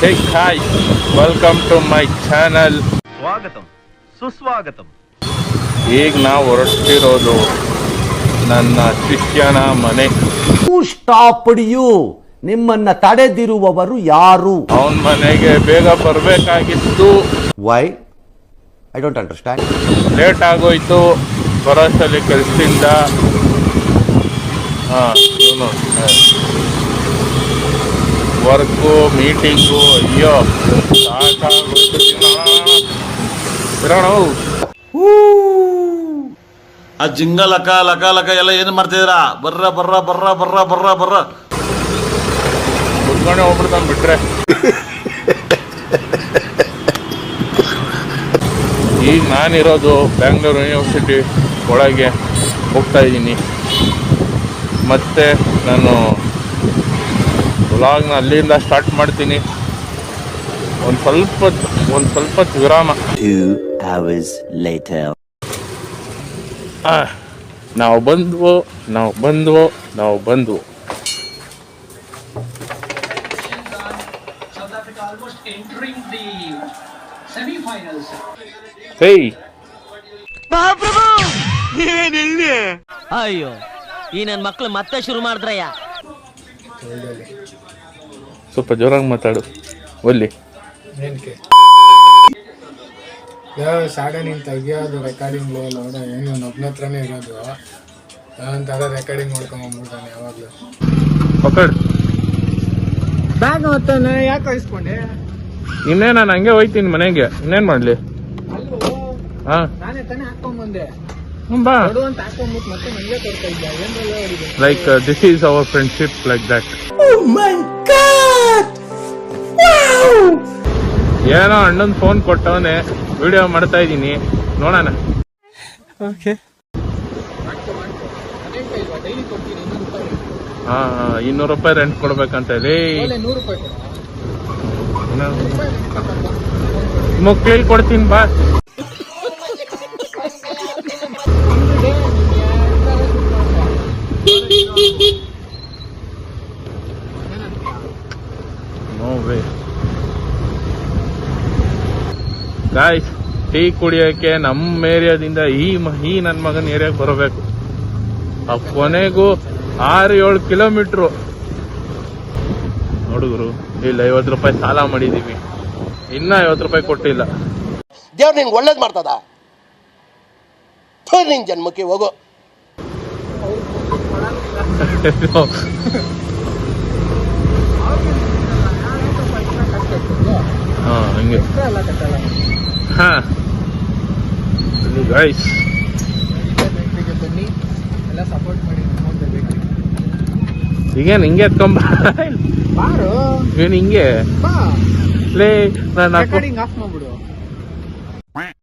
Hey guys, welcome to my channel. ಸ್ವಾಗತಂ ಸುಸ್ವಾಗತಂ. ಈಗ ನಾವು ಹೊರಟಿರೋದು ನನ್ನ ಶಿಷ್ಯನ ಮನೆ. ಸ್ಟಾಪ್ಡ್ ಯು, ನಿಮ್ಮನ್ನ ತಡೆದಿರುವವರು ಯಾರು? ಅವನ ಮನೆಗೆ ಬೇಗ ಬರಬೇಕಾಗಿತ್ತು. Why? I don't understand. Late ಆಗೋಯ್ತು ಬರೋಷ್ಟಲ್ಲಿ ಕೆಲಸದಿಂದ. ವರ್ಕು ಮೀಟಿಂಗು, ಅಯ್ಯೋ ಸಾಕಾಗೋಯ್ತು ಆ ಜಿಂಗ ಲಕ ಲಕ ಲಕ ಎಲ್ಲ ಏನು ಮಾಡ್ತಿದ್ದೀರಾ? ಬರ್ರ ಬರ್ರ ಬರ್ರ ಬರ್ರ ಬರ್ರ ಬರ್ರ ಕುತ್ಕೊಂಡೆ ಹೋಗ್ಬಿಡ್ತಾನೆ ಬಿಟ್ರೆ. ಈಗ ನಾನಿರೋದು ಬ್ಯಾಂಗ್ಳೂರು ಯೂನಿವರ್ಸಿಟಿ ಒಳಗೆ ಹೋಗ್ತಾ ಇದ್ದೀನಿ. ಮತ್ತೆ ನಾನು ವ್ಲಾಗ್ನ ಅಲ್ಲಿಂದ ಸ್ಟಾರ್ಟ್ ಮಾಡ್ತೀನಿ. ಒಂದು ಸ್ವಲ್ಪ ವಿರಾಮ. 2 hours later. ನಾವು ಬಂದ್ವು. South Africa almost entering the semi-finals. ಹೇಯ್, ಅಯ್ಯೋ, ಈ ನನ್ನ ಮಕ್ಳು ಮತ್ತೆ ಶುರು ಮಾಡಿದ್ರಯ್ಯ. ಸ್ವಲ್ಪ ಜೋರಾಗಿ ಮಾತಾಡು. ಒಲ್ಲಿ ಸಾಡೆ ನೀನು ತೆಗಿಯೋದು ರೆಕಾರ್ಡಿಂಗ್ ನೋಡ, ಏನು ಒಬ್ಬನ ಹತ್ರನೇ ಇರೋದು. ಒಂಥರ ರೆಕಾರ್ಡಿಂಗ್ ಮಾಡ್ಕೊಂಡ್ಬಿಡ್ತಾನೆ ಯಾವಾಗಲೂ. ಪಕಡ್ ಬ್ಯಾಗ್ ಹೊತ್ತಾನೆ, ಯಾಕೆ ಕಳಿಸ್ಕೊಂಡೆ? ಇನ್ನೇ ನಾನು ಹಂಗೆ ಹೋಯ್ತೀನಿ ಮನೆಗೆ. ಇನ್ನೇನು ಮಾಡಲಿ? ಹಾಂ, ನಾನೇ ತಾನೇ ಹಾಕೊಂಡ್ಬಂದೆ. ಬಾ. ಅಂತ ಹಾಕೊಂಡ್ಬಿಟ್ಟು ಮತ್ತೆ ನನಗೆ ಕೊಡ್ತಾ ಇದ್ದ. ಏನ್ರಲ್ಲ ಹೊಡಿದೆ. Like this is our friendship, like that. ಏನೋ ಅಣ್ಣನ ಫೋನ್ ಕೊಟ್ಟವನೆ, ವಿಡಿಯೋ ಮಾಡ್ತಾ ಇದ್ದೀನಿ, ನೋಡೋಣ. ಹಾಂ, 200 ರೂಪಾಯಿ ರೆಂಟ್ ಕೊಡ್ಬೇಕಂತ ಹೇಳಿ. 100 ರೂಪಾಯಿ ಕೊಡು. ಮುಕ್ಳಿಲ್ ಕೊಡ್ತೀನಿ ಬಾ. ನೋ ವೇ ಗಾಯ್ಸ್, ಟೀ ಕುಡಿಯೋಕ್ಕೆ ನಮ್ಮ ಏರಿಯಾದಿಂದ ಈ ನನ್ನ ಮಗನ ಏರಿಯಾಗೆ ಬರಬೇಕು. ಆ ಕೊನೆಗೂ 6-7 ಕಿಲೋಮೀಟ್ರು. ನೋಡುಗರು, ಇಲ್ಲಿ 50 ರೂಪಾಯಿ ಸಾಲ ಮಾಡಿದೀವಿ, ಇನ್ನ 50 ರೂಪಾಯಿ ಕೊಟ್ಟಿಲ್ಲ. ದೇವ್ರು ನಿಂಗೆ ಒಳ್ಳೇದು ಮಾಡ್ತದ? ನಿನ್ ಜನ್ಮಕ್ಕೆ ಹೋಗೋ. ಹಾ, ಹಂಗೆ. ಹಾ ಗೈಸ್, ಬನ್ನಿ ಎಲ್ಲ ಸಪೋರ್ಟ್ ಮಾಡಿ. ಈಗೇನು ಹಿಂಗೆ ಎತ್ಕೊಂಬ ಬಾರು, ಏನು ಹಿಂಗೆ ಬಾ. ಲೇ, ನಾನು ರೆಕಾರ್ಡಿಂಗ್ ಆಫ್ ಮಾಡ್ಬಿಡು.